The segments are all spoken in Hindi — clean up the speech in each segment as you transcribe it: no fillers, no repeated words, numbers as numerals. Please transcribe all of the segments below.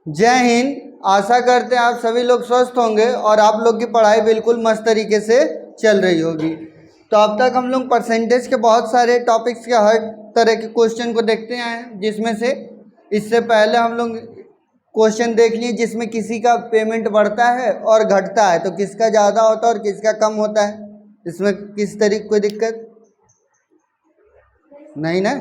जय हिंद। आशा करते हैं आप सभी लोग स्वस्थ होंगे और आप लोग की पढ़ाई बिल्कुल मस्त तरीके से चल रही होगी। तो अब तक हम लोग परसेंटेज के बहुत सारे टॉपिक्स के हर तरह के क्वेश्चन को देखते आए हैं, जिसमें से इससे पहले हम लोग क्वेश्चन देख लिए जिसमें किसी का पेमेंट बढ़ता है और घटता है, तो किसका ज़्यादा होता है और किसका कम होता है। इसमें किस तरीके कोई दिक्कत नहीं ना।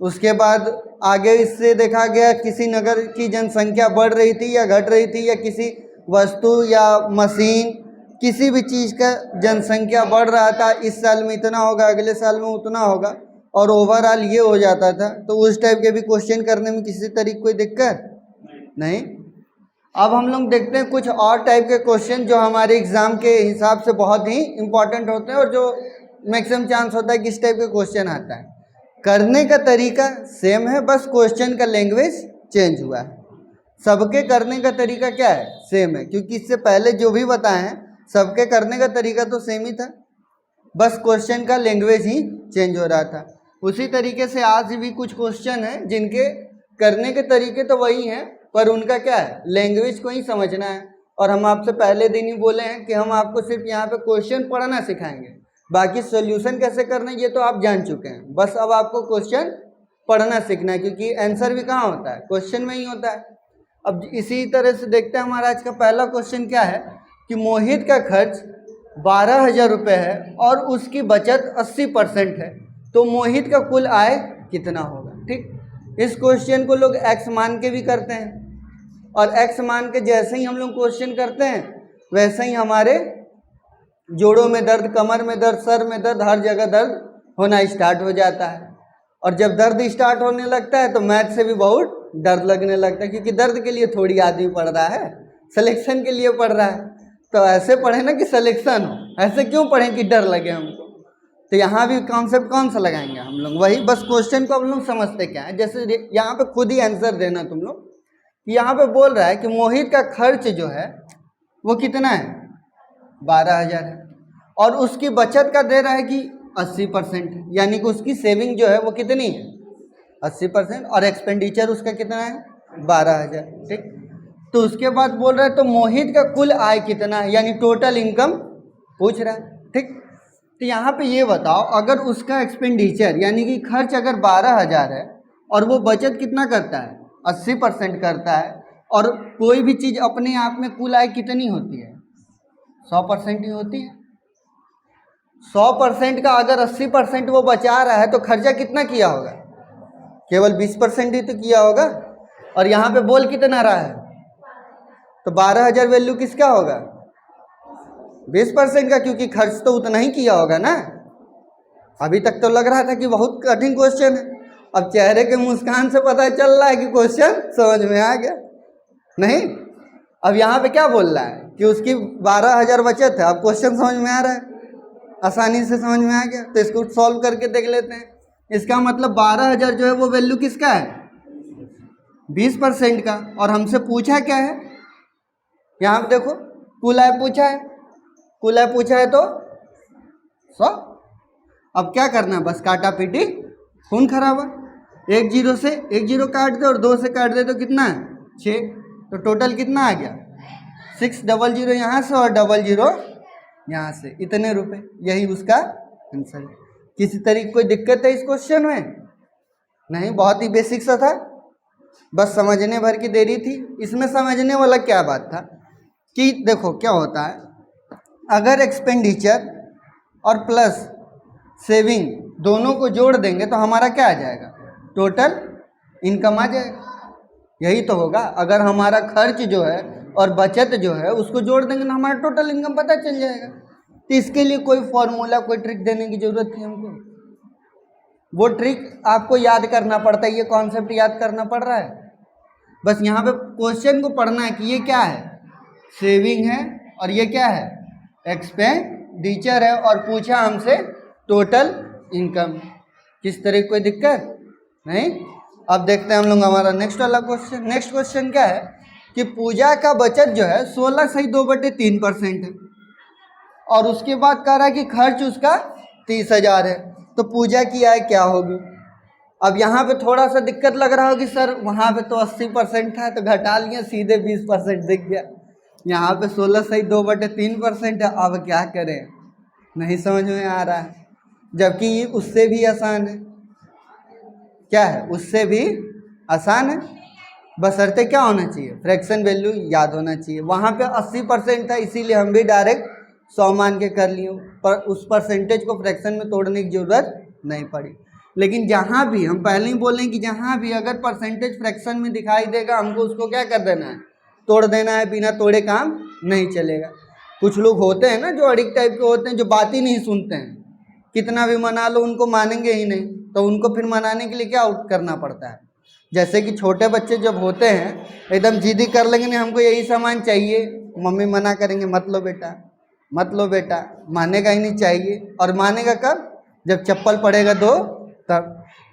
उसके बाद आगे इससे देखा गया किसी नगर की जनसंख्या बढ़ रही थी या घट रही थी, या किसी वस्तु या मशीन किसी भी चीज़ का जनसंख्या बढ़ रहा था, इस साल में इतना होगा, अगले साल में उतना होगा, और ओवरऑल ये हो जाता था। तो उस टाइप के भी क्वेश्चन करने में किसी तरीके कोई दिक्कत नहीं। अब हम लोग देखते हैं कुछ और टाइप के क्वेश्चन जो हमारे एग्जाम के हिसाब से बहुत ही इंपॉर्टेंट होते हैं और जो मैक्सिमम चांस होता है कि इस टाइप के क्वेश्चन आता है। करने का तरीका सेम है, बस क्वेश्चन का लैंग्वेज चेंज हुआ है। सबके करने का तरीका क्या है? सेम है, क्योंकि इससे पहले जो भी बताए हैं सबके करने का तरीका तो सेम ही था, बस क्वेश्चन का लैंग्वेज ही चेंज हो रहा था। उसी तरीके से आज भी कुछ क्वेश्चन हैं जिनके करने के तरीके तो वही हैं, पर उनका क्या है, लैंग्वेज को ही समझना है। और हम आपसे पहले दिन ही बोले हैं कि हम आपको सिर्फ यहाँ पे क्वेश्चन पढ़ना सिखाएंगे, बाकी सॉल्यूशन कैसे करना है ये तो आप जान चुके हैं। बस अब आपको क्वेश्चन पढ़ना सीखना है, क्योंकि आंसर भी कहाँ होता है, क्वेश्चन में ही होता है। अब इसी तरह से देखते हैं हमारा आज का पहला क्वेश्चन क्या है कि मोहित का खर्च 12,000 रुपये है और उसकी बचत 80% है, तो मोहित का कुल आय कितना होगा। ठीक, इस क्वेश्चन को लोग एक्स मान के भी करते हैं, और एक्स मान के जैसे ही हम लोग क्वेश्चन करते हैं वैसे ही हमारे जोड़ों में दर्द, कमर में दर्द, सर में दर्द, हर जगह दर्द होना स्टार्ट हो जाता है। और जब दर्द स्टार्ट होने लगता है तो मैथ से भी बहुत डर लगने लगता है, क्योंकि दर्द के लिए थोड़ी आदमी पढ़ रहा है, सिलेक्शन के लिए पढ़ रहा है। तो ऐसे पढ़े ना कि सिलेक्शन हो, ऐसे क्यों पढ़ें कि डर लगे हमको। तो यहाँ भी कॉन्सेप्ट कौन सा लगाएंगे हम लोग, वही बस क्वेश्चन को हम लोग समझते क्या है। जैसे यहाँ पे खुद ही आंसर देना तुम लोग। यहाँ पे बोल रहा है कि मोहित का खर्च जो है वो कितना है, 12,000 है, और उसकी बचत का दे रहा है कि 80% है, यानी कि उसकी सेविंग जो है वो कितनी है, 80%, और एक्सपेंडिचर उसका कितना है, 12,000। ठीक, तो उसके बाद बोल रहा है तो मोहित का कुल आय कितना है, यानी टोटल इनकम पूछ रहा है। ठीक, तो यहाँ पे ये बताओ, अगर उसका एक्सपेंडिचर यानी कि खर्च अगर 12,000 है और वो बचत कितना करता है, 80% करता है, और कोई भी चीज़ अपने आप में कुल आय कितनी होती है, 100% ही होती है। 100% का अगर 80% वो बचा रहा है तो खर्चा कितना किया होगा, केवल 20% ही तो किया होगा। और यहाँ पे बोल कितना रहा है, तो 12,000 वैल्यू किसका होगा, 20% का, क्योंकि खर्च तो उतना ही किया होगा ना। अभी तक तो लग रहा था कि बहुत कठिन क्वेश्चन है, अब चेहरे के मुस्कान से पता चल रहा है कि क्वेश्चन समझ में आ गया। नहीं, अब यहाँ पे क्या बोल रहा है कि उसकी 12,000 बचत है। अब क्वेश्चन समझ में आ रहा है, आसानी से समझ में आ गया। तो इसको सॉल्व करके देख लेते हैं। इसका मतलब 12,000 जो है वो वैल्यू किसका है, 20% का, और हमसे पूछा क्या है, यहाँ पे देखो कुल आय पूछा है, कुल आय पूछा है तो 100। अब क्या करना है, बस काटा पीटी खून खराबा, 1 0 से 1 0 काट दे और 2 से काट दे तो कितना है, 6। तो टोटल कितना आ गया, 600 यहाँ से और 00 यहाँ से, इतने रुपए। यही उसका आंसर है। किसी तरीके कोई दिक्कत है इस क्वेश्चन में? नहीं, बहुत ही बेसिक सा था, बस समझने भर की देरी थी। इसमें समझने वाला क्या बात था कि देखो क्या होता है, अगर एक्सपेंडिचर और प्लस सेविंग दोनों को जोड़ देंगे तो हमारा क्या आ जाएगा, टोटल इनकम आ जाएगा। यही तो होगा, अगर हमारा खर्च जो है और बचत जो है उसको जोड़ देंगे तो हमारा टोटल इनकम पता चल जाएगा। तो इसके लिए कोई फॉर्मूला, कोई ट्रिक देने की जरूरत थी हमको, वो ट्रिक आपको याद करना पड़ता है, ये कॉन्सेप्ट याद करना पड़ रहा है। बस यहाँ पे क्वेश्चन को पढ़ना है कि ये क्या है, सेविंग है, और ये क्या है, एक्सपेंडिचर है, और पूछा हमसे टोटल इनकम। किस तरह कोई दिक्कत नहीं। अब देखते हैं हम लोग हमारा नेक्स्ट वाला क्वेश्चन। नेक्स्ट क्वेश्चन क्या है कि पूजा का बचत जो है 16 सही 2/3% है, और उसके बाद कह रहा है कि खर्च उसका 30,000 है, तो पूजा की आय क्या होगी। अब यहाँ पे थोड़ा सा दिक्कत लग रहा होगी सर, वहाँ पे तो 80% था तो घटा लिया, सीधे 20% दिख गया। यहाँ पे 16/2/3% है, अब क्या करें, नहीं समझ में आ रहा है। जबकि ये उससे भी आसान है, क्या है, उससे भी आसान है, बशर्ते क्या होना चाहिए, फ्रैक्शन वैल्यू याद होना चाहिए। वहाँ पे 80% था, इसीलिए हम भी डायरेक्ट 100 मान के कर लिए, पर उस परसेंटेज को फ्रैक्शन में तोड़ने की जरूरत नहीं पड़ी। लेकिन जहाँ भी हम पहले ही बोलें कि जहाँ भी अगर परसेंटेज फ्रैक्शन में दिखाई देगा, हमको उसको क्या कर देना है, तोड़ देना है, बिना तोड़े काम नहीं चलेगा। कुछ लोग होते हैं ना जो अडिक्ट टाइप के होते हैं, जो बात ही नहीं सुनते हैं, कितना भी मना लो उनको मानेंगे ही नहीं, तो उनको फिर मनाने के लिए क्या करना पड़ता है। जैसे कि छोटे बच्चे जब होते हैं एकदम जिद्दी कर लेंगे, नहीं हमको यही सामान चाहिए, मम्मी मना करेंगे मत लो बेटा, मत लो बेटा, मानेगा ही नहीं चाहिए। और मानेगा कब, जब चप्पल पड़ेगा तब।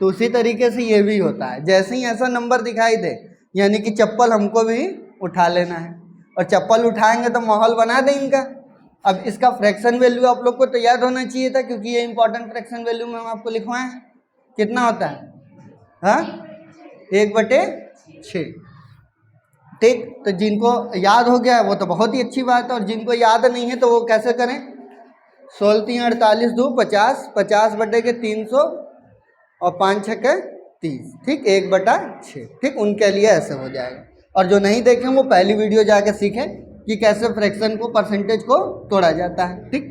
तो उसी तरीके से ये भी होता है, जैसे ही ऐसा नंबर दिखाई दे यानी कि चप्पल हमको भी उठा लेना है, और चप्पल उठाएंगे तो माहौल बना दें इनका। अब इसका फ्रैक्शन वैल्यू आप लोग को तो याद होना चाहिए था, क्योंकि ये इंपॉर्टेंट फ्रैक्शन वैल्यू में हम आपको लिखवाए हैं। कितना होता है, हाँ, 1/6। ठीक, तो जिनको याद हो गया है वो तो बहुत ही अच्छी बात है, और जिनको याद नहीं है तो वो कैसे करें, 16 3 48 2 50, 50/300 और 5 6 30, ठीक, 1/6, ठीक, उनके लिए ऐसे हो जाएगा। और जो नहीं देखें वो पहली वीडियो जाके सीखें कि कैसे फ्रैक्शन को, परसेंटेज को तोड़ा जाता है। ठीक,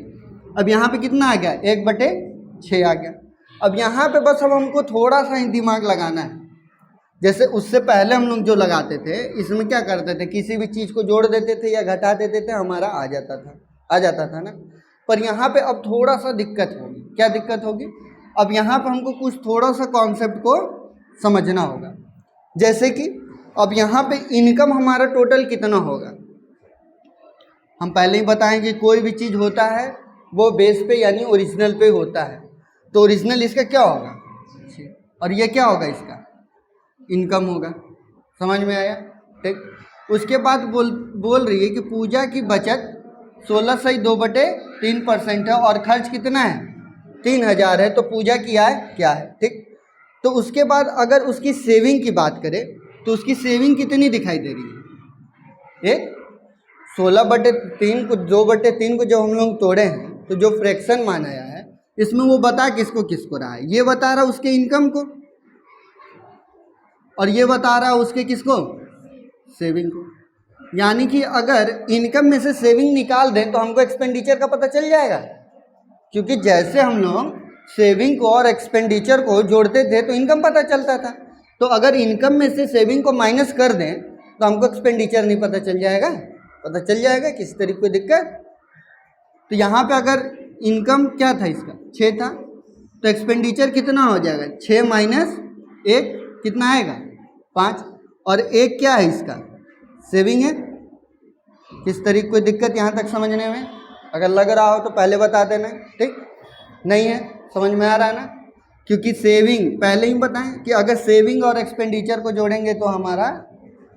अब यहाँ पे कितना आ गया, 1/6 आ गया। अब यहाँ पे बस अब हमको थोड़ा सा ही दिमाग लगाना है। जैसे उससे पहले हम लोग जो लगाते थे, इसमें क्या करते थे, किसी भी चीज़ को जोड़ देते थे या घटा देते थे, हमारा आ जाता था ना। पर यहाँ पे अब थोड़ा सा दिक्कत होगी। क्या दिक्कत होगी, अब यहाँ पे हमको कुछ थोड़ा सा कॉन्सेप्ट को समझना होगा। जैसे कि अब यहाँ पे इनकम हमारा टोटल कितना होगा, हम पहले ही बताएं कि कोई भी चीज़ होता है वो बेस पे यानी ओरिजिनल पे होता है, तो ओरिजिनल इसका क्या होगा, और ये क्या होगा, इसका इनकम होगा। समझ में आया, ठीक। उसके बाद बोल रही है कि पूजा की बचत 16/2/3% है और खर्च कितना है, 3000 है, तो पूजा की आय क्या है, ठीक। तो उसके बाद अगर उसकी सेविंग की बात करें तो उसकी सेविंग कितनी दिखाई दे रही है, एक 16/3 को 2/3 को जब हम लोग तोड़े हैं तो जो फ्रैक्शन माना गया है इसमें वो बता किसको किसको रहा है, ये बता रहा उसके इनकम को, और ये बता रहा है उसके किसको, सेविंग को। यानी कि अगर इनकम में से सेविंग निकाल दें तो हमको एक्सपेंडिचर का पता चल जाएगा, क्योंकि जैसे हम लोग सेविंग को और एक्सपेंडिचर को जोड़ते थे तो इनकम पता चलता था। तो अगर इनकम में से सेविंग को माइनस कर दें तो हमको एक्सपेंडिचर नहीं पता चल जाएगा, पता चल जाएगा किसी तरीके की दिक्कत। तो यहाँ पे अगर इनकम क्या था इसका 6 था, तो एक्सपेंडिचर कितना हो जाएगा, 6 - 1 कितना आएगा, 5, और 1 क्या है इसका, सेविंग है। किस तरीके कोई दिक्कत यहाँ तक समझने में, अगर लग रहा हो तो पहले बता देना, ठीक, नहीं है समझ में आ रहा है ना। क्योंकि सेविंग पहले ही बताएं कि अगर सेविंग और एक्सपेंडिचर को जोड़ेंगे तो हमारा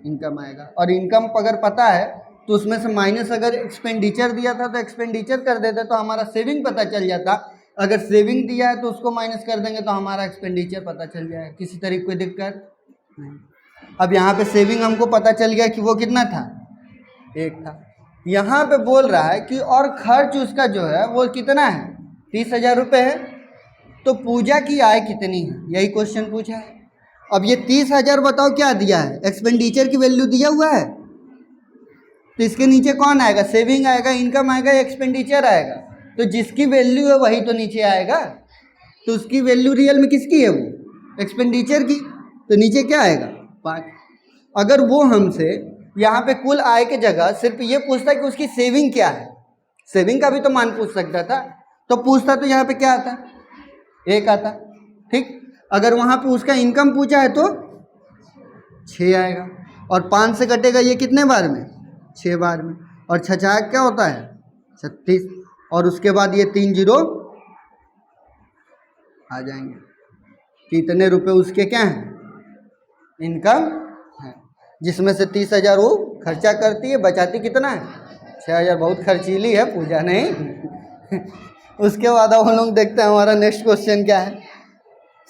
इनकम आएगा, और इनकम अगर पता है तो उसमें से माइनस अगर एक्सपेंडिचर दिया था तो एक्सपेंडिचर कर देते तो हमारा सेविंग पता चल जाता, अगर सेविंग दिया है तो उसको माइनस कर देंगे तो हमारा एक्सपेंडिचर पता चल जाएगा। किसी तरीके कोई दिक्कत नहीं। अब यहाँ पे सेविंग हमको पता चल गया कि वो कितना था, 1 था। यहाँ पे बोल रहा है कि और खर्च उसका जो है वो कितना है, 30,000 रुपये है, तो पूजा की आय कितनी है, यही क्वेश्चन पूछा है। अब ये 30,000 बताओ क्या दिया है, एक्सपेंडिचर की वैल्यू दिया हुआ है, तो इसके नीचे कौन आएगा, सेविंग आएगा, इनकम आएगा, एक्सपेंडिचर आएगा। तो जिसकी वैल्यू है वही तो नीचे आएगा, तो उसकी वैल्यू रियल में किसकी है, वो एक्सपेंडिचर की, तो नीचे क्या आएगा, 5। अगर वो हमसे यहाँ पे कुल आय के जगह सिर्फ ये पूछता कि उसकी सेविंग क्या है, सेविंग का भी तो मान पूछ सकता था, तो पूछता तो यहाँ पे क्या आता, 1 आता, ठीक। अगर वहाँ पे उसका इनकम पूछा है तो 6 आएगा, और 5 से कटेगा ये कितने बार में, 6 बार में, और 6 क्या होता है 36, और उसके बाद ये 3 0 आ जाएंगे। कितने रुपए उसके क्या हैं, इनकम है, जिसमें से 30,000 वो खर्चा करती है, बचाती कितना है, 6,000। बहुत खर्चीली है पूजा, नहीं। उसके बाद अब हम लोग देखते हैं हमारा नेक्स्ट क्वेश्चन क्या है।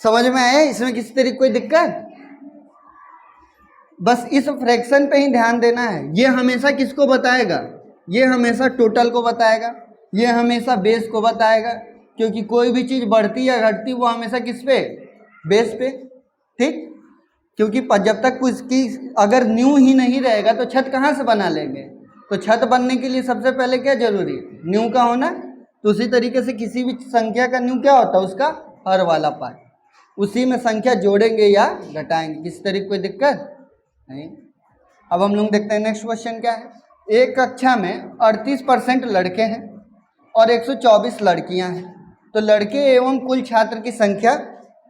समझ में आया? इसमें किसी तरीके कोई दिक्कत? बस इस फ्रैक्शन पे ही ध्यान देना है। ये हमेशा किसको बताएगा? ये हमेशा टोटल को बताएगा, ये हमेशा बेस को बताएगा, क्योंकि कोई भी चीज़ बढ़ती या घटती वो हमेशा किस पे? बेस पे। ठीक, क्योंकि जब तक उसकी अगर न्यू ही नहीं रहेगा तो छत कहाँ से बना लेंगे? तो छत बनने के लिए सबसे पहले क्या जरूरी है? न्यू का होना। तो उसी तरीके से किसी भी संख्या का न्यू क्या होता है? उसका हर वाला पार्ट। उसी में संख्या जोड़ेंगे या घटाएंगे, किसी तरीके कोई दिक्कत नहीं। अब हम लोग देखते हैं नेक्स्ट क्वेश्चन क्या है। एक कक्षा में 38% लड़के हैं और 124 लड़कियां हैं, तो लड़के एवं कुल छात्र की संख्या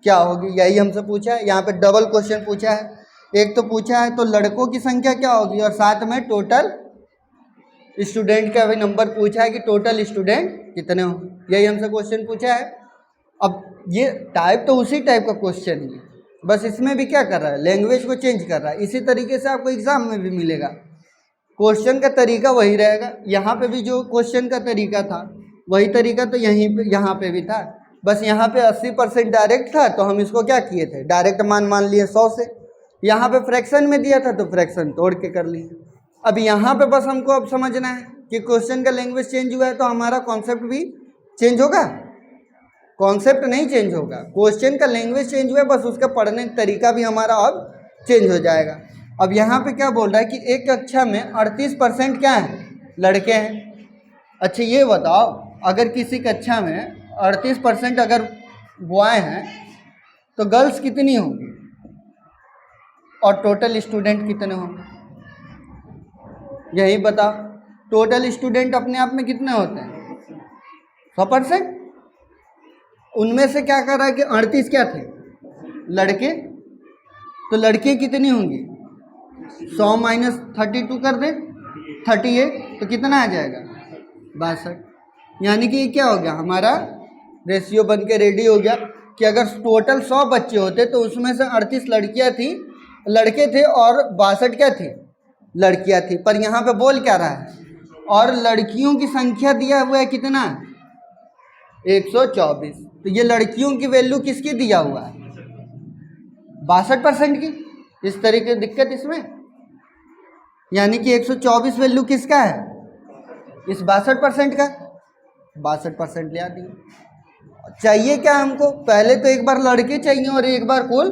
क्या होगी? यही हमसे पूछा है। यहाँ पे डबल क्वेश्चन पूछा है। एक तो पूछा है तो लड़कों की संख्या क्या होगी, और साथ में टोटल स्टूडेंट का भी नंबर पूछा है कि टोटल स्टूडेंट कितने होंगे। यही हमसे क्वेश्चन पूछा है। अब ये टाइप तो उसी टाइप का क्वेश्चन ही है, बस इसमें भी क्या कर रहा है? लैंग्वेज को चेंज कर रहा है। इसी तरीके से आपको एग्जाम में भी मिलेगा, क्वेश्चन का तरीका वही रहेगा। यहाँ पे भी जो क्वेश्चन का तरीका था वही तरीका तो यहाँ पे भी था, बस यहाँ पे 80% डायरेक्ट था तो हम इसको क्या किए थे? डायरेक्ट मान लिए 100 से। यहाँ पे फ्रैक्शन में दिया था तो फ्रैक्शन तोड़ के कर लिए। अब यहाँ पे बस हमको अब समझना है कि क्वेश्चन का लैंग्वेज चेंज हुआ है तो हमारा कॉन्सेप्ट भी चेंज होगा? कॉन्सेप्ट नहीं चेंज होगा, क्वेश्चन का लैंग्वेज चेंज हुआ है, बस उसका पढ़ने का तरीका भी हमारा अब चेंज हो जाएगा। अब यहाँ पे क्या बोल रहा है कि एक कक्षा में 38% क्या है? लड़के हैं। अच्छा ये बताओ, अगर किसी कक्षा में 38% अगर बॉय हैं तो गर्ल्स कितनी होंगी और टोटल स्टूडेंट कितने होंगे? यही बताओ। टोटल स्टूडेंट अपने आप में कितने होते हैं? 100%। उनमें से क्या कर रहा है कि 38 क्या थे? लड़के। तो लड़के कितनी होंगी? 100 माइनस 32 कर दें, 38, तो कितना आ जाएगा? 62। यानी कि ये क्या हो गया? हमारा रेशियो बन के रेडी हो गया कि अगर टोटल 100 बच्चे होते तो उसमें से 38 लड़कियां थी, लड़के थे, और 62 क्या थे? लड़कियां थी। पर यहाँ पे बोल क्या रहा है? और लड़कियों की संख्या दिया हुआ है कितना? 124। तो ये लड़कियों की वैल्यू किसकी दिया हुआ है? 62% की। इस तरीके की दिक्कत इसमें, यानी कि 124 वैल्यू किसका है? इस 62% का। 62% ले आ दिए। चाहिए क्या हमको? पहले तो एक बार लड़के चाहिए और एक बार कुल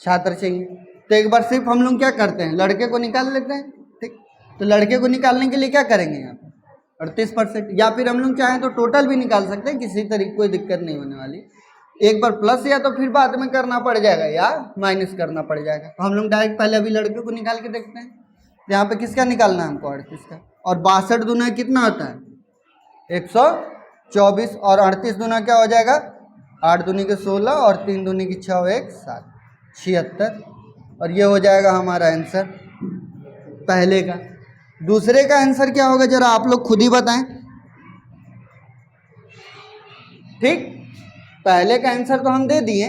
छात्र चाहिए। तो एक बार सिर्फ हम लोग क्या करते हैं? लड़के को निकाल लेते हैं। ठीक, तो लड़के को निकालने के लिए क्या करेंगे? यहाँ पे 38%, या फिर हम लोग चाहें तो टोटल भी निकाल सकते हैं, किसी तरीके कोई दिक्कत नहीं होने वाली। एक बार प्लस या तो फिर बाद में करना पड़ जाएगा या माइनस करना पड़ जाएगा। तो हम लोग डायरेक्ट पहले अभी लड़के को निकाल के देखते हैं। यहाँ पे किसका निकालना है हमको? 38 का। और 62 दूना कितना होता है? 124। और 38 दूना क्या हो जाएगा? 8 दूनी के 16 और 3 दूनी की 6, 1 7, 76। और ये हो जाएगा हमारा आंसर पहले का। दूसरे का आंसर क्या होगा जरा आप लोग खुद ही बताएं। ठीक, पहले का आंसर तो हम दे दिए,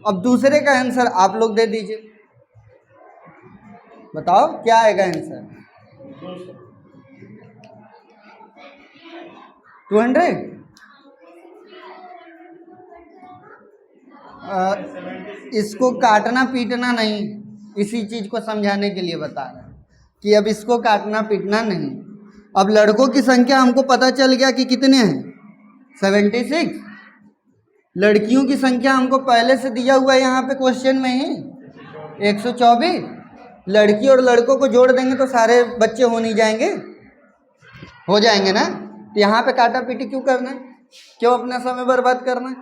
अब दूसरे का आंसर आप लोग दे दीजिए। बताओ क्या आएगा आंसर? 200। इसको काटना पीटना नहीं, इसी चीज को समझाने के लिए बता रहे हैं कि अब इसको काटना पीटना नहीं। अब लड़कों की संख्या हमको पता चल गया कि कितने हैं? 76। लड़कियों की संख्या हमको पहले से दिया हुआ है यहाँ पे क्वेश्चन में ही 124। लड़की और लड़कों को जोड़ देंगे तो सारे बच्चे हो नहीं जाएंगे? हो जाएंगे ना। तो यहाँ पे काटा पीटी क्यों करना है? क्यों अपना समय बर्बाद करना है?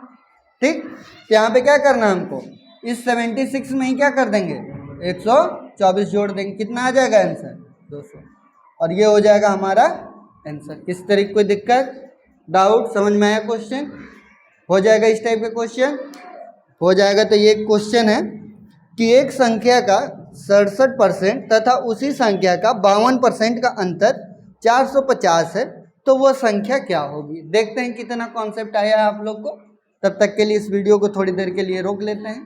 ठीक, तो यहाँ पे क्या करना है हमको? इस 76 में ही क्या कर देंगे? 124 जोड़ देंगे। कितना आ जाएगा आंसर? 200। और ये हो जाएगा हमारा आंसर। किस तरीके कोई दिक्कत, डाउट, समझ में आया? क्वेश्चन हो जाएगा इस टाइप का क्वेश्चन हो जाएगा। तो ये क्वेश्चन है कि एक संख्या का 67% तथा उसी संख्या का 52% का अंतर 450 है, तो वो संख्या क्या होगी? देखते हैं कितना कॉन्सेप्ट आया है आप लोग को। तब तक के लिए इस वीडियो को थोड़ी देर के लिए रोक लेते हैं।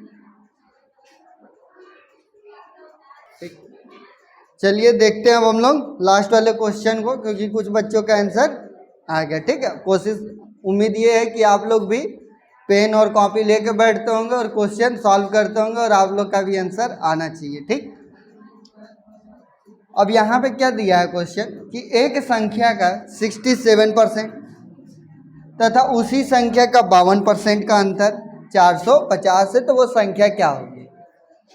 ठीक, चलिए देखते हैं अब हम लोग लास्ट वाले क्वेश्चन को, क्योंकि कुछ बच्चों का आंसर आ गया। ठीक है, कोशिश, उम्मीद ये है कि आप लोग भी पेन और कॉपी लेके बैठते होंगे और क्वेश्चन सॉल्व करते होंगे और आप लोग का भी आंसर आना चाहिए। ठीक, अब यहाँ पे क्या दिया है क्वेश्चन कि एक संख्या का 67% तथा उसी संख्या का 52% का अंतर 450 से, तो वो संख्या क्या होगी।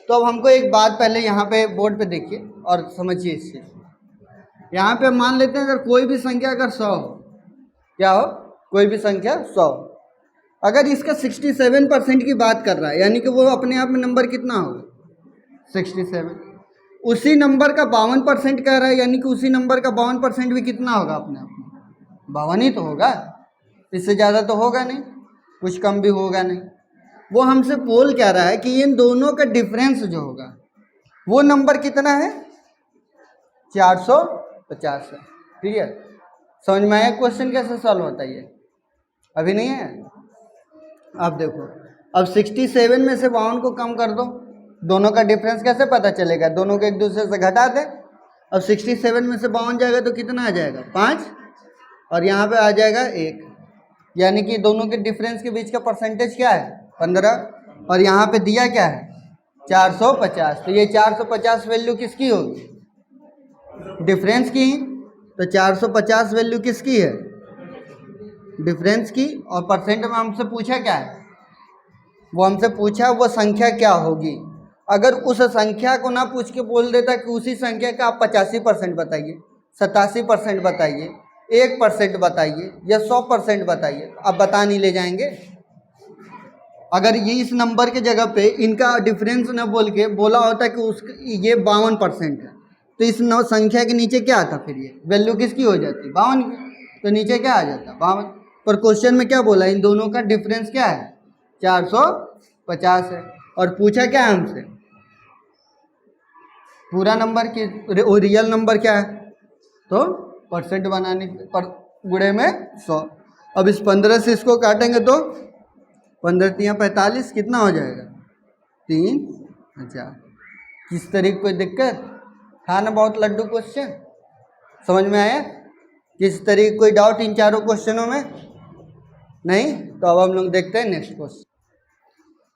तो अब हमको एक बात पहले यहाँ पे बोर्ड पे देखिए और समझिए इससे। यहाँ पे मान लेते हैं अगर कोई भी संख्या अगर 100 हो, क्या हो, कोई भी संख्या 100, अगर इसका 67% की बात कर रहा है यानी कि वो अपने आप में नंबर कितना होगा 67। उसी नंबर का 52% कह रहा है यानी कि उसी नंबर का 52% भी कितना होगा अपने आप में 52 ही तो होगा, इससे ज़्यादा तो होगा नहीं, कुछ कम भी होगा नहीं। वो हमसे बोल क्या रहा है कि इन दोनों का डिफरेंस जो होगा वो नंबर कितना है 450 है। ठीक है, समझ में आया क्वेश्चन कैसे सॉल्व होता है। ये अभी नहीं है, अब देखो, अब 67 में से 52 को कम कर दो, दोनों का डिफरेंस कैसे पता चलेगा, दोनों को एक दूसरे से घटा दें। अब 67 में से 52 जाएगा तो कितना आ जाएगा 5 और यहाँ पे आ जाएगा 1, यानी कि दोनों के डिफरेंस के बीच का परसेंटेज क्या है 15 और यहाँ पे दिया क्या है 450। तो ये 450 वैल्यू किसकी होगी डिफरेंस की, तो 450 वैल्यू किसकी है डिफरेंस की। और परसेंट में हमसे पूछा क्या है, वो हमसे पूछा वो संख्या क्या होगी। अगर उस संख्या को ना पूछ के बोल देता कि उसी संख्या का आप 85% बताइए, 87% बताइए, 1% बताइए या 100% बताइए, आप बता नहीं ले जाएंगे। अगर ये इस नंबर के जगह पे इनका डिफरेंस ना बोल के बोला होता कि ये 52% है, तो इस संख्या के नीचे क्या आता, फिर ये वैल्यू किसकी हो जाती 52 की, तो नीचे क्या आ जाता 52। पर क्वेश्चन में क्या बोला, इन दोनों का डिफरेंस क्या है 450 है। और पूछा क्या है हमसे, पूरा नंबर की रियल नंबर क्या है, तो परसेंट बनाने पर गुणे में 100। अब इस 15 से इसको काटेंगे तो 15 तियाँ 45, कितना हो जाएगा 3000। किस तरीके कोई दिक्कत था ना, बहुत लड्डू क्वेश्चन, समझ में आया। किस तरीके कोई डाउट इन चारों क्वेश्चनों में नहीं। तो अब हम लोग देखते हैं नेक्स्ट क्वेश्चन।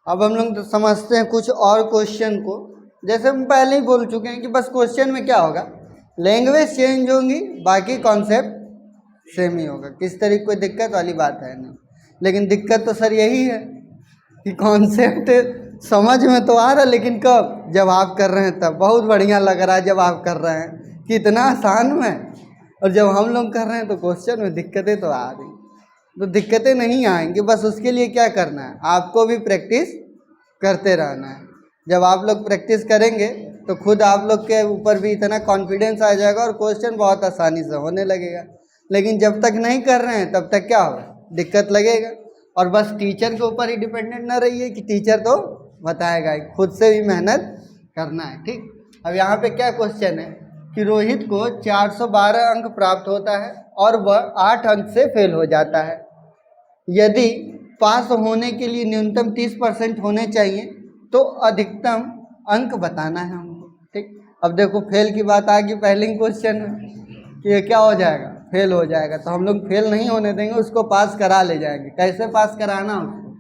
अब हम लोग समझते हैं कुछ और क्वेश्चन को। जैसे हम पहले ही बोल चुके हैं कि बस क्वेश्चन में क्या होगा, लैंग्वेज चेंज होंगी, बाकी कॉन्सेप्ट सेम ही होगा। किस तरीके कोई दिक्कत वाली बात है नहीं। लेकिन दिक्कत तो सर यही है कि कॉन्सेप्ट समझ में तो आ रहा है, लेकिन कब, जब आप कर रहे हैं तब बहुत बढ़िया लग रहा है। जब आप कर रहे हैं कितना आसान में, और जब हम लोग कर रहे हैं तो क्वेश्चन में दिक्कतें तो आ रही। तो दिक्कतें नहीं आएंगी, बस उसके लिए क्या करना है, आपको भी प्रैक्टिस करते रहना है। जब आप लोग प्रैक्टिस करेंगे तो खुद आप लोग के ऊपर भी इतना कॉन्फिडेंस आ जाएगा और क्वेश्चन बहुत आसानी से होने लगेगा। लेकिन जब तक नहीं कर रहे हैं तब तक क्या होगा, दिक्कत लगेगा। और बस टीचर के ऊपर ही डिपेंडेंट ना रहिए कि टीचर तो बताएगा, खुद से भी मेहनत करना है। ठीक, अब यहाँ पे क्या क्वेश्चन है कि रोहित को 412 अंक प्राप्त होता है और वह 8 अंक से फेल हो जाता है। यदि पास होने के लिए न्यूनतम 30% होने चाहिए तो अधिकतम अंक बताना है हमको। ठीक, अब देखो फेल की बात आ गई पहले ही क्वेश्चन में कि ये क्या हो जाएगा, फेल हो जाएगा। तो हम लोग फेल नहीं होने देंगे, उसको पास करा ले जाएंगे। कैसे पास कराना उसको,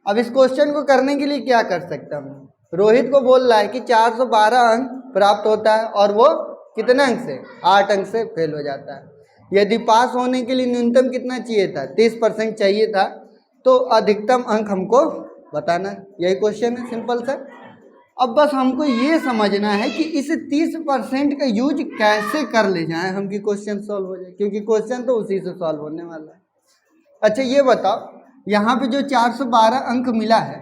अब इस क्वेश्चन को करने के लिए क्या कर सकते हैं हम। रोहित को बोल रहा है कि 412 अंक प्राप्त होता है और वो कितने अंक से 8 अंक से फेल हो जाता है। यदि पास होने के लिए न्यूनतम कितना चाहिए था 30% चाहिए था, तो अधिकतम अंक हमको बताना है। यही क्वेश्चन है, सिंपल सा। अब बस हमको ये समझना है कि इस 30% का यूज कैसे कर ले जाए हम कि क्वेश्चन सॉल्व हो जाए, क्योंकि क्वेश्चन तो उसी से सॉल्व होने वाला है। अच्छा ये बताओ, यहाँ पे जो 412 अंक मिला है,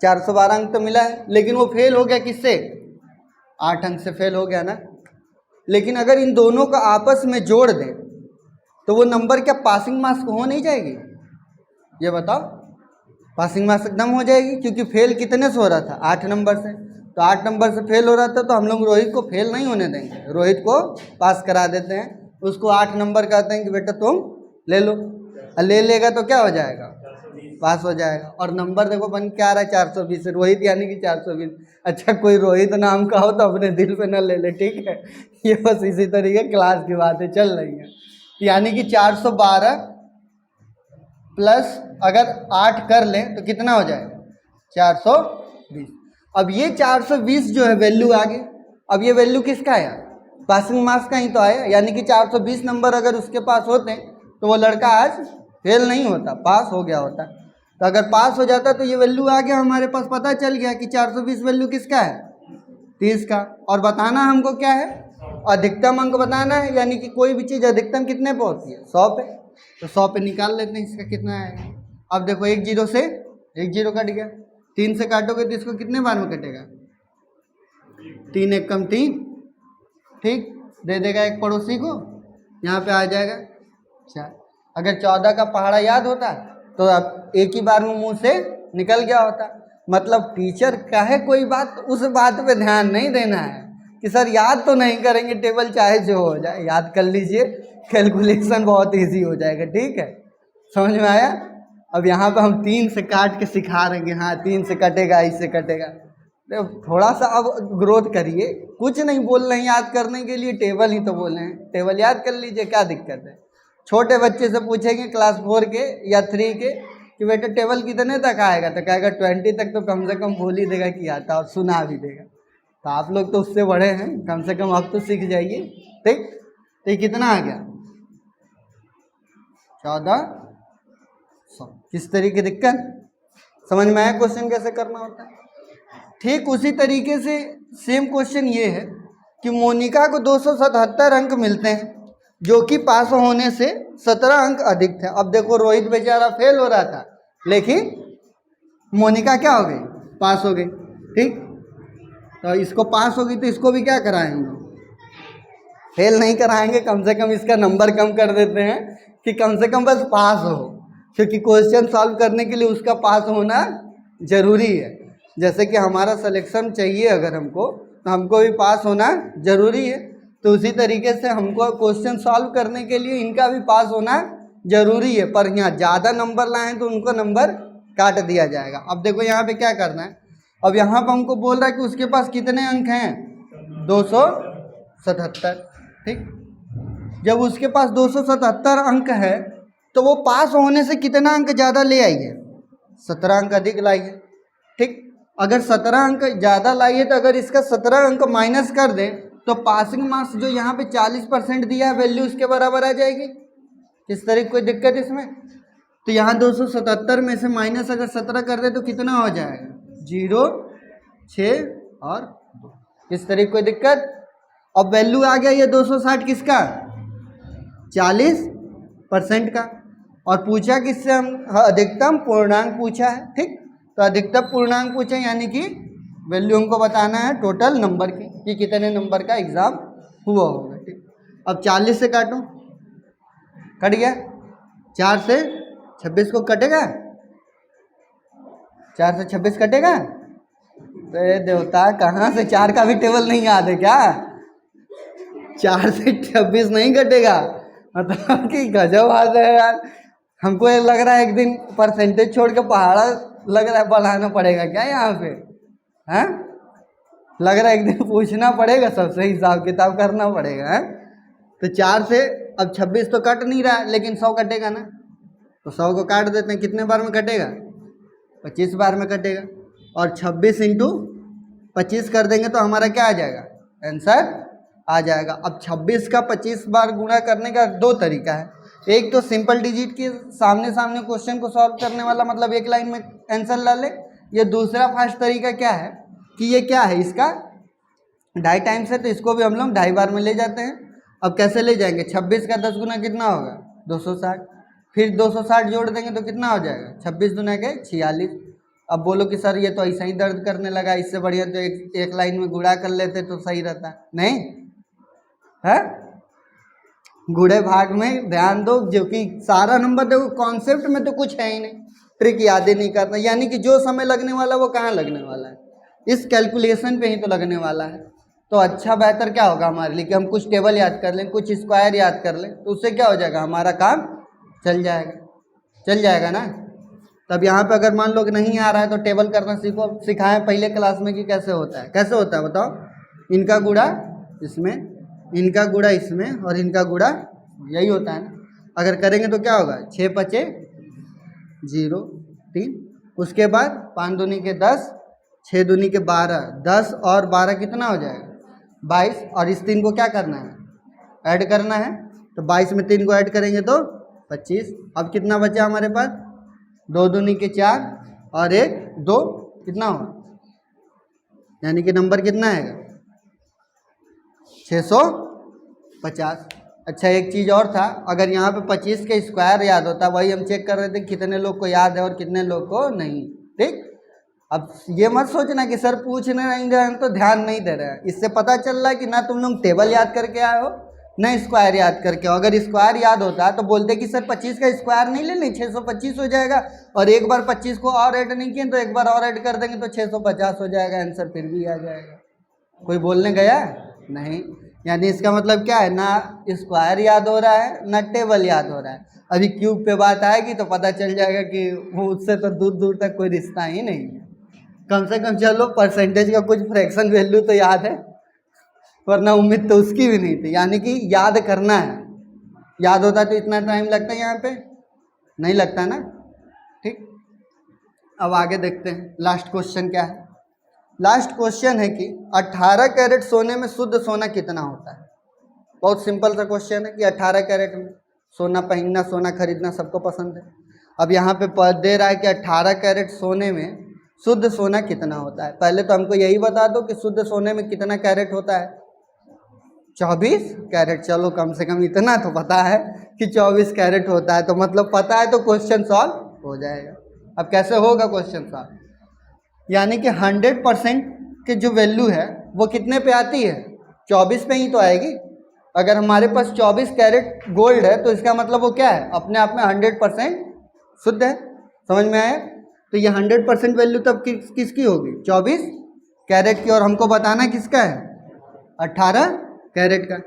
412 अंक तो मिला है, लेकिन वो फेल हो गया किससे, 8 अंक से फेल हो गया ना। लेकिन अगर इन दोनों का आपस में जोड़ दें तो वो नंबर क्या पासिंग मार्क्स को हो नहीं जाएगी, ये बताओ। पासिंग मार्क्स एकदम हो जाएगी, क्योंकि फेल कितने से हो रहा था 8 नंबर से। तो 8 नंबर से फेल हो रहा था, तो हम लोग रोहित को फेल नहीं होने देंगे, रोहित को पास करा देते हैं। उसको 8 नंबर कहते हैं कि बेटा तुम ले लो, ले लेगा तो क्या हो जाएगा, पास हो जाएगा। और नंबर देखो बन क्या रहा है 420, रोहित यानी कि 420। अच्छा कोई रोहित नाम का हो तो अपने दिल पे न ले ले, ठीक है। ये बस इसी तरीके क्लास की बातें चल रही है। यानी कि 412 प्लस अगर 8 कर लें तो कितना हो जाएगा 420। अब ये 420 जो है वैल्यू आ गई। अब ये वैल्यू किसका आया, पासिंग मार्क्स का ही तो आया, यानी कि 420 नंबर अगर उसके पास होते तो वो लड़का आज फेल नहीं होता, पास हो गया होता। तो अगर पास हो जाता तो ये वैल्यू आ गया हमारे पास, पता चल गया कि 420 वैल्यू किसका है, 30 का। और बताना हमको क्या है, अधिकतम अंक बताना है, यानी कि कोई भी चीज़ अधिकतम कितने पे होती है, 100 पे। तो 100 पे निकाल लेते हैं इसका कितना आएगा। अब देखो 1 0 से 1 0 कट गया, 3 से काटोगे तो इसको कितने बार में कटेगा, 3 1 कम 3, ठीक, दे देगा एक पड़ोसी को, यहाँ पे आ जाएगा 4। अगर 14 का पहाड़ा याद होता तो अब एक ही बार में मुंह से निकल गया होता। मतलब टीचर कहे कोई बात, उस बात पे ध्यान नहीं देना है कि सर याद तो नहीं करेंगे, टेबल चाहे जो हो जाए, याद कर लीजिए, कैलकुलेशन बहुत इजी हो जाएगा, ठीक है, समझ में आया। अब यहाँ पे हम 3 से काट के सिखा रहे हैं, हाँ 3 से कटेगा, इससे कटेगा। तो थोड़ा सा अब ग्रोथ करिए, कुछ नहीं बोल रहे हैं याद करने के लिए, टेबल ही तो बोल रहे हैं, टेबल याद कर लीजिए, क्या दिक्कत है। छोटे बच्चे से पूछेंगे क्लास 4 के या 3 के कि बेटा टेबल कितने तक आएगा, तो कहेगा 20 तक तो कम से कम बोल ही देगा कि आता, और सुना भी देगा। तो आप लोग तो उससे बड़े हैं, कम से कम अब तो सीख जाइए, ठीक। तो ये कितना आ गया 1400। किस तरीके दिक्कत समझ में आया, क्वेश्चन कैसे करना होता है। ठीक उसी तरीके से सेम क्वेश्चन ये है कि मोनिका को 277 अंक मिलते हैं, जो कि पास होने से 17 अंक अधिक थे। अब देखो रोहित बेचारा फेल हो रहा था, लेकिन मोनिका क्या हो गई, पास हो गई, ठीक। तो इसको पास हो गई तो इसको भी क्या कराएंगे, फेल नहीं कराएंगे, कम से कम इसका नंबर कम कर देते हैं कि कम से कम बस पास हो, क्योंकि क्वेश्चन सॉल्व करने के लिए उसका पास होना जरूरी है। जैसे कि हमारा सिलेक्शन चाहिए अगर हमको, तो हमको भी पास होना जरूरी है। तो उसी तरीके से हमको क्वेश्चन सॉल्व करने के लिए इनका भी पास होना जरूरी है। पर यहाँ ज़्यादा नंबर लाए हैं तो उनको नंबर काट दिया जाएगा। अब देखो यहाँ पे क्या करना है, अब यहाँ पर हमको बोल रहा है कि उसके पास कितने अंक हैं, 277, ठीक। जब उसके पास 277 अंक है तो वो पास होने से कितना अंक ज़्यादा ले आई है, 17 अंक अधिक लाई है, ठीक। अगर 17 अंक ज़्यादा लाई है तो अगर इसका 17 अंक माइनस कर दें तो पासिंग मार्क्स जो यहाँ पे 40% दिया है वैल्यू उसके बराबर आ जाएगी। किस तरह कोई दिक्कत इसमें, तो यहाँ 277 में से माइनस अगर 17 कर दे तो कितना हो जाएगा, 0 6 और 2। किस तरह कोई दिक्कत। अब वैल्यू आ गया ये 260 किसका, 40% का, और पूछा किससे हम, अधिकतम पूर्णांक पूछा है, ठीक। तो अधिकतम पूर्णांक पूछा यानी कि वैल्यू हमको बताना है टोटल नंबर की कि कितने नंबर का एग्ज़ाम हुआ होगा, ठीक। अब 40 से काटो, कट गया, 4 से 26 को कटेगा, 4 से 26 कटेगा। तो देवता कहाँ से, 4 का भी टेबल नहीं याद है क्या, 4 से 26 नहीं कटेगा, मतलब कि गजब बात है यार। हमको ये लग रहा है एक दिन परसेंटेज छोड़ के पहाड़ा लग रहा है बढ़ाना पड़ेगा क्या यहाँ पे, हैं, लग रहा है एक दिन पूछना पड़ेगा, सबसे हिसाब किताब करना पड़ेगा, हैं। तो 4 से अब 26 तो कट नहीं रहा है, लेकिन 100 कटेगा ना, तो 100 को काट देते हैं, कितने बार में कटेगा, 25 बार में कटेगा। और 26 इंटू 25 कर देंगे तो हमारा क्या आ जाएगा, आंसर आ जाएगा। अब 26 का 25 बार गुणा करने का 2 तरीका है, एक तो सिंपल डिजिट के सामने सामने क्वेश्चन को सॉल्व करने वाला, मतलब एक लाइन में आंसर ला ले। ये दूसरा फास्ट तरीका क्या है कि ये क्या है, इसका 2.5 टाइम्स है, तो इसको भी हम लोग 2.5 बार में ले जाते हैं। अब कैसे ले जाएंगे, 26 का 10 गुना कितना होगा, 260, फिर 260 जोड़ देंगे तो कितना हो जाएगा, 26 दूना के 46। अब बोलो कि सर ये तो ऐसा ही दर्द करने लगा, इससे बढ़िया तो एक लाइन में गुणा कर लेते तो सही रहता, नहीं है। गुणे भाग में ध्यान दो, जो कि सारा नंबर देखो, कॉन्सेप्ट में तो कुछ है ही नहीं, ट्रिक याद ही नहीं करना, यानी कि जो समय लगने वाला वो कहाँ लगने वाला है, इस कैलकुलेशन पे ही तो लगने वाला है। तो अच्छा बेहतर क्या होगा हमारे लिए कि हम कुछ टेबल याद कर लें, कुछ स्क्वायर याद कर लें, तो उससे क्या हो जाएगा, हमारा काम चल जाएगा ना। तब यहाँ पे अगर मान लो कि नहीं आ रहा है तो टेबल करना सीखो, सिखाएं पहले क्लास में कि कैसे होता है बताओ। इनका गुणा इसमें, इनका गुणा इसमें, और इनका गुणा यही होता है ना। अगर करेंगे तो क्या होगा, 6 5 0 3, उसके बाद 5 दूनी के 10, 6 दूनी के 12, 10 और 12 कितना हो जाएगा 22, और इस 3 को क्या करना है ऐड करना है, तो 22 में 3 को ऐड करेंगे तो 25। अब कितना बचा हमारे पास 2 दूनी के 4 और 1 2, कितना होगा, यानी कि नंबर कितना आएगा 650। अच्छा एक चीज़ और था, अगर यहाँ पे 25 का स्क्वायर याद होता, वही हम चेक कर रहे थे कितने लोग को याद है और कितने लोग को नहीं। ठीक, अब ये मत सोचना कि सर पूछने नहीं रहे हैं तो ध्यान नहीं दे रहे हैं, इससे पता चल रहा है कि ना तुम लोग टेबल याद करके आए हो ना स्क्वायर याद करके हो। अगर स्क्वायर याद होता तो बोलते कि सर 25 का स्क्वायर नहीं लेने 625 हो जाएगा, और एक बार 25 को और ऐड नहीं किए तो एक बार और ऐड कर देंगे तो 650 हो जाएगा, आंसर फिर भी आ जाएगा। कोई बोलने गया नहीं, यानी इसका मतलब क्या है, ना स्क्वायर याद हो रहा है ना टेबल याद हो रहा है। अभी क्यूब पे बात आएगी तो पता चल जाएगा कि वो उससे तो दूर दूर तक कोई रिश्ता ही नहीं है। कम से कम चलो परसेंटेज का कुछ फ्रैक्शन वैल्यू तो याद है, वरना उम्मीद तो उसकी भी नहीं थी। यानी कि याद करना है, याद होता तो इतना टाइम लगता है, यहाँ पे नहीं लगता ना। ठीक, अब आगे देखते हैं लास्ट क्वेश्चन क्या है। लास्ट क्वेश्चन है कि 18 कैरेट सोने में शुद्ध सोना कितना होता है। बहुत सिंपल सा क्वेश्चन है कि 18 कैरेट में सोना पहनना सोना खरीदना सबको पसंद है। अब यहाँ पे पद दे रहा है कि 18 कैरेट सोने में शुद्ध सोना कितना होता है। पहले तो हमको यही बता दो कि शुद्ध सोने में कितना कैरेट होता है, 24 कैरेट। चलो कम से कम इतना तो पता है कि 24 कैरेट होता है, तो मतलब पता है तो क्वेश्चन सॉल्व हो जाएगा। अब कैसे होगा क्वेश्चन सॉल्व, यानी कि 100% के जो वैल्यू है वो कितने पे आती है 24 पे ही तो आएगी। अगर हमारे पास 24 कैरेट गोल्ड है तो इसका मतलब वो क्या है, अपने आप में 100% शुद्ध है। समझ में आया, तो ये 100% वैल्यू तब किसकी होगी 24 कैरेट की, और हमको बताना किसका है 18 कैरेट का।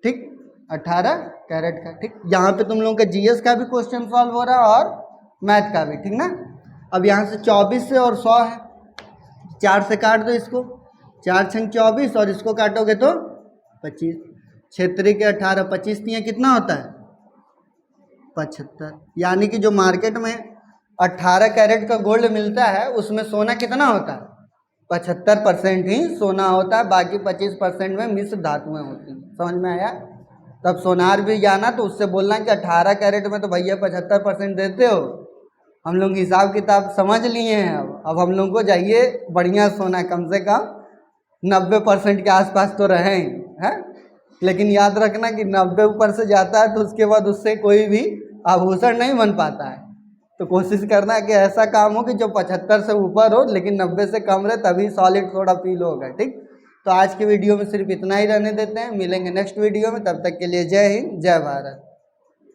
ठीक, 18 कैरेट का। ठीक, यहाँ पे तुम लोगों का जीएस का भी क्वेश्चन सॉल्व हो रहा है और मैथ का भी, ठीक ना। अब यहाँ से 24 से और 100 है, 4 से काट दो इसको, 4 छंग 24 और इसको काटोगे तो 25, 6 के 18, 25 दिए कितना होता है 75। यानी कि जो मार्केट में 18 कैरेट का गोल्ड मिलता है उसमें सोना कितना होता है 75% ही सोना होता है, बाकी 25% में मिश्र धातुएं होती हैं। समझ में आया। तब सोनार भी जाना तो उससे बोलना कि 18 कैरेट में तो भैया 75% देते हो, हम लोग हिसाब किताब समझ लिए हैं। अब हम लोग को चाहिए बढ़िया सोना, कम से कम 90% के आसपास तो रहे हैं। लेकिन याद रखना कि 90 ऊपर से जाता है तो उसके बाद उससे कोई भी आभूषण नहीं बन पाता है। तो कोशिश करना कि ऐसा काम हो कि जो 75 से ऊपर हो लेकिन 90 से कम रहे, तभी सॉलिड थोड़ा फील होगा। ठीक, तो आज की वीडियो में सिर्फ इतना ही रहने देते हैं, मिलेंगे नेक्स्ट वीडियो में। तब तक के लिए जय हिंद जय भारत।